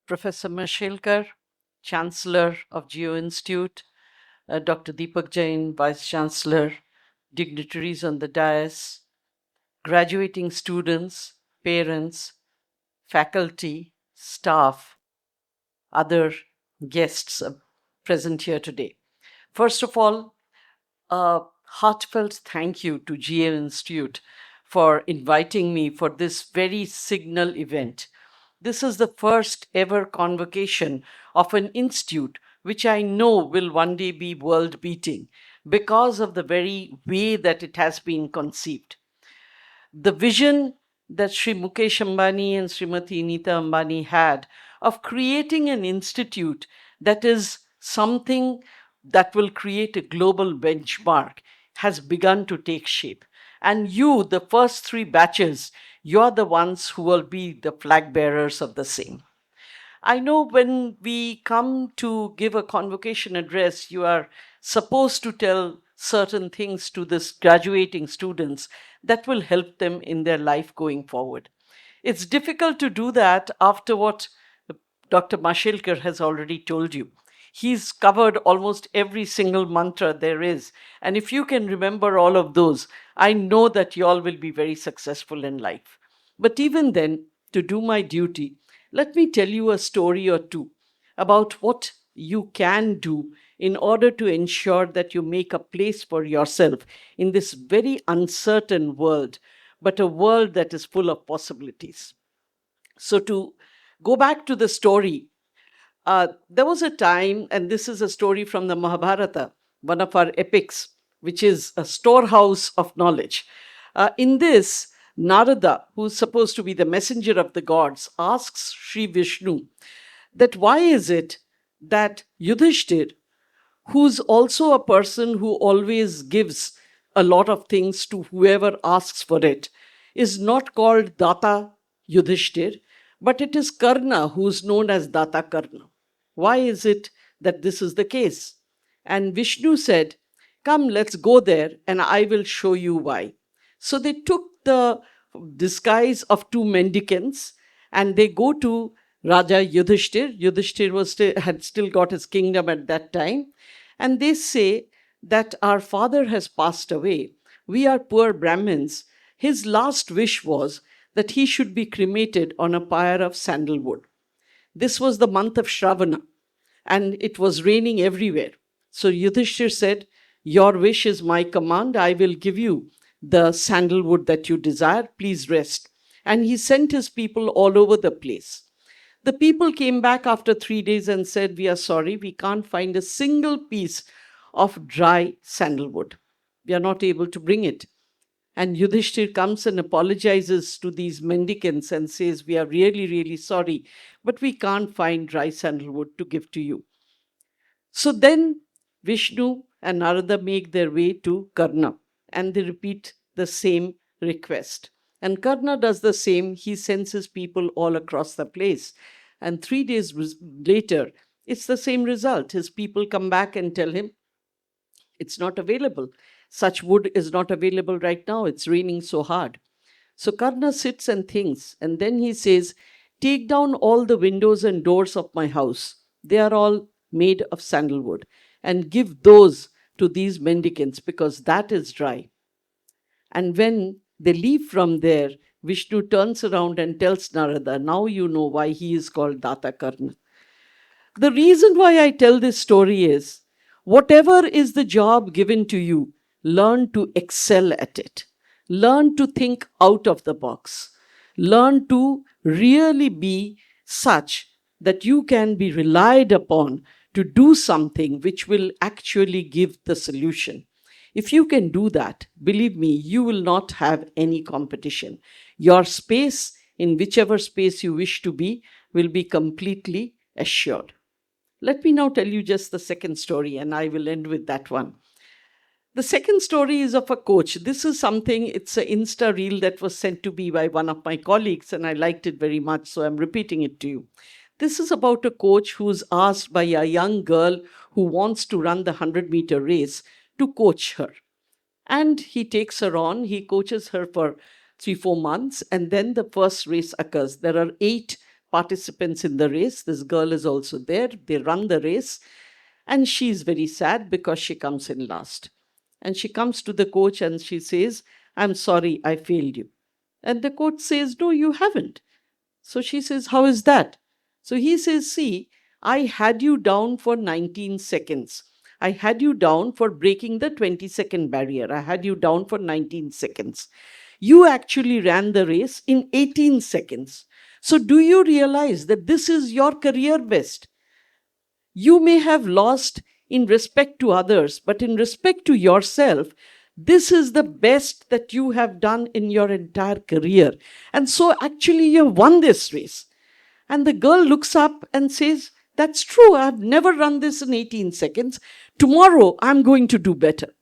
Professor Mashelkar, Chancellor of Geo Institute, Dr. Deepak Jain, Vice Chancellor, dignitaries on the dais, graduating students, parents, faculty, staff, other guests present here today. First of all, a heartfelt thank you to GA Institute for inviting me for this very signal event. This is the first ever convocation of an institute which I know will one day be world beating because of the very way that it has been conceived. The vision that Sri Mukesh Ambani and Srimati Nita Ambani had of creating an institute that is something that will create a global benchmark has begun to take shape. And you, the first three batches, you're the ones who will be the flag bearers of the same. I know when we come to give a convocation address, you are supposed to tell certain things to this graduating students that will help them in their life going forward. It's difficult to do that after what Dr. Mashilkar has already told you. He's covered almost every single mantra there is. And if you can remember all of those, I know that you all will be very successful in life. But even then, to do my duty, let me tell you a story or two about what you can do in order to ensure that you make a place for yourself in this very uncertain world, but a world that is full of possibilities. So, to go back to the story, there was a time, and this is a story from the Mahabharata, one of our epics, which is a storehouse of knowledge. In this, Narada, who's supposed to be the messenger of the gods, asks Sri Vishnu that why is it that Yudhishthir, who's also a person who always gives a lot of things to whoever asks for it, is not called Data Yudhishthir, but it is Karna who's known as Data Karna. Why is it that this is the case? And Vishnu said, come, let's go there and I will show you why. So they took the disguise of two mendicants and they go to Raja Yudhishthir. Yudhishthir had still got his kingdom at that time. And they say that our father has passed away. We are poor Brahmins. His last wish was that he should be cremated on a pyre of sandalwood. This was the month of Shravana, and it was raining everywhere. So Yudhishthir said, your wish is my command. I will give you the sandalwood that you desire. Please rest. And he sent his people all over the place. The people came back after 3 days and said, we are sorry, we can't find a single piece of dry sandalwood. We are not able to bring it. And Yudhishthir comes and apologizes to these mendicants and says, we are really, really sorry, but we can't find dry sandalwood to give to you. So then Vishnu and Narada make their way to Karna and they repeat the same request. And Karna does the same. He sends his people all across the place. And 3 days later, it's the same result. His people come back and tell him, it's not available. Such wood is not available right now. It's raining so hard. So Karna sits and thinks, and then he says, take down all the windows and doors of my house. They are all made of sandalwood, and give those to these mendicants because that is dry. And when they leave from there, Vishnu turns around and tells Narada, now you know why he is called Data Karna. The reason why I tell this story is, whatever is the job given to you, learn to excel at it. Learn to think out of the box. Learn to really be such that you can be relied upon to do something which will actually give the solution. If you can do that, believe me, you will not have any competition. Your space, in whichever space you wish to be, will be completely assured. Let me now tell you just the second story, and I will end with that one. The second story is of a coach. This is something, it's an Insta reel that was sent to me by one of my colleagues, and I liked it very much, so I'm repeating it to you. This is about a coach who's asked by a young girl who wants to run the 100-meter race to coach her. And he takes her on, he coaches her for 3-4 months, and then the first race occurs. There are 8 participants in the race. This girl is also there. They run the race. And she's very sad because she comes in last. And she comes to the coach and she says, I'm sorry, I failed you. And the coach says, no, you haven't. So she says, how is that? So he says, see, I had you down for 19 seconds. I had you down for breaking the 20-second barrier. I had you down for 19 seconds. You actually ran the race in 18 seconds. So do you realize that this is your career best? You may have lost in respect to others, but in respect to yourself, this is the best that you have done in your entire career. And so actually you have won this race. And the girl looks up and says, that's true, I've never run this in 18 seconds. Tomorrow I'm going to do better.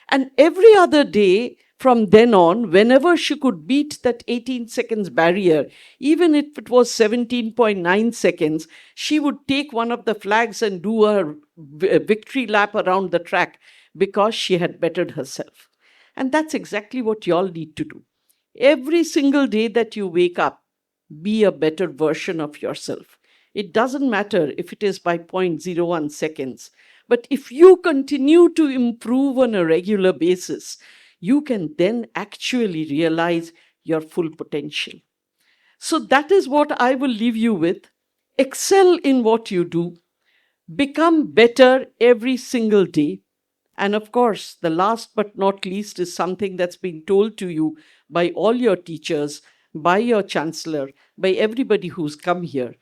And every other day from then on, whenever she could beat that 18 seconds barrier, even if it was 17.9 seconds, she would take one of the flags and do a victory lap around the track because she had bettered herself. And that's exactly what you all need to do. Every single day that you wake up, be a better version of yourself. It doesn't matter if it is by 0.01 seconds. But if you continue to improve on a regular basis, you can then actually realize your full potential. So that is what I will leave you with. Excel in what you do. Become better every single day. And of course, the last but not least is something that's been told to you by all your teachers, by your chancellor, by everybody who's come here.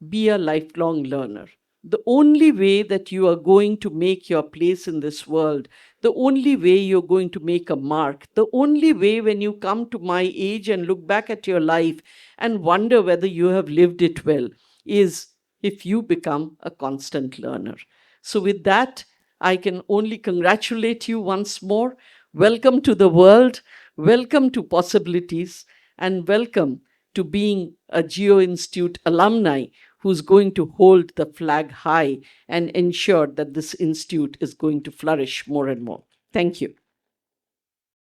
Be a lifelong learner. The only way that you are going to make your place in this world, the only way you're going to make a mark, the only way when you come to my age and look back at your life and wonder whether you have lived it well, is if you become a constant learner. So with that, I can only congratulate you once more. Welcome to the world. Welcome to possibilities. And welcome to being a Geo Institute alumni who's going to hold the flag high and ensure that this institute is going to flourish more and more. Thank you.